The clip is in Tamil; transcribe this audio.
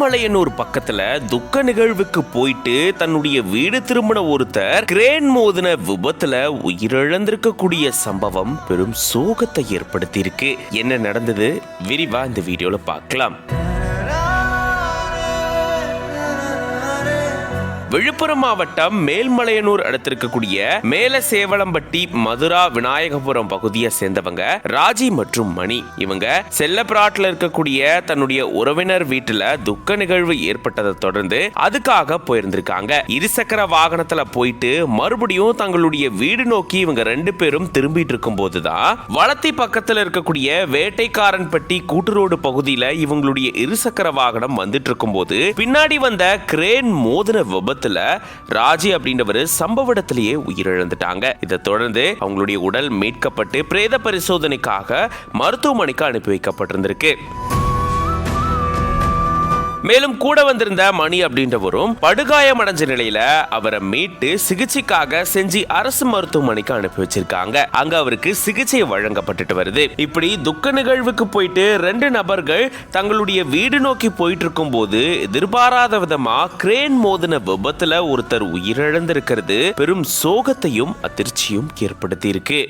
மேல்மலையனூர் பக்கத்துல துக்க நிகழ்வுக்கு போயிட்டு தன்னுடைய வீடு திரும்பின ஒருத்தர் கிரேன் மோதின விபத்துல உயிரிழந்திருக்கக்கூடிய சம்பவம் பெரும் சோகத்தை ஏற்படுத்தி இருக்கு. என்ன நடந்தது விரிவா இந்த வீடியோல பார்க்கலாம். விழுப்புரம் மாவட்டம் மேல்மலையனூர் அடுத்திருக்கக்கூடிய மேல சேவளம்பட்டி மதுரா விநாயகபுரம் பகுதியை சேர்ந்தவங்க ராஜி மற்றும் மணி. இவங்க செல்லப்பிராட்டில் இருக்கக்கூடிய தன்னுடைய உறவினர் வீட்டுல துக்க நிகழ்வு ஏற்பட்டதை தொடர்ந்து அதுக்காக போயிருந்திருக்காங்க. இருசக்கர வாகனத்துல போயிட்டு மறுபடியும் தங்களுடைய வீடு நோக்கி இவங்க 2 பேரும் திரும்பிட்டு இருக்கும் போதுதான் வளத்தி பக்கத்துல இருக்கக்கூடிய வேட்டைக்காரன்பட்டி கூட்டுரோடு பகுதியில இவங்களுடைய இருசக்கர வாகனம் வந்துட்டு இருக்கும் போது பின்னாடி வந்த கிரேன் மோதின விபத்து ராஜி அப்படின்றவர் சம்பவ இடத்திலேயே உயிரிழந்துட்டாங்க. இதை தொடர்ந்து அவங்களுடைய உடல் மீட்கப்பட்டு பிரேத பரிசோதனைக்காக மருத்துவமனைக்கு அனுப்பி வைக்கப்பட்டிருந்திருக்கு. மேலும் கூட வந்திருந்த மணி அப்படின்றவரும் படுகாயம் அடைஞ்ச நிலையில அவரை மீட்டு சிகிச்சைக்காக செஞ்சி அரசு மருத்துவமனைக்கு அனுப்பி வச்சிருக்காங்க. அங்க அவருக்கு சிகிச்சை வழங்கப்பட்டுட்டு வருது. இப்படி துக்க நிகழ்வுக்கு போயிட்டு 2 நபர்கள் தங்களுடைய வீடு நோக்கி போயிட்டு இருக்கும் போது எதிர்பாராத விதமா கிரேன் மோதின விபத்துல ஒருத்தர் உயிரிழந்திருக்கிறது பெரும் சோகத்தையும் அதிர்ச்சியும் ஏற்படுத்தி இருக்கு.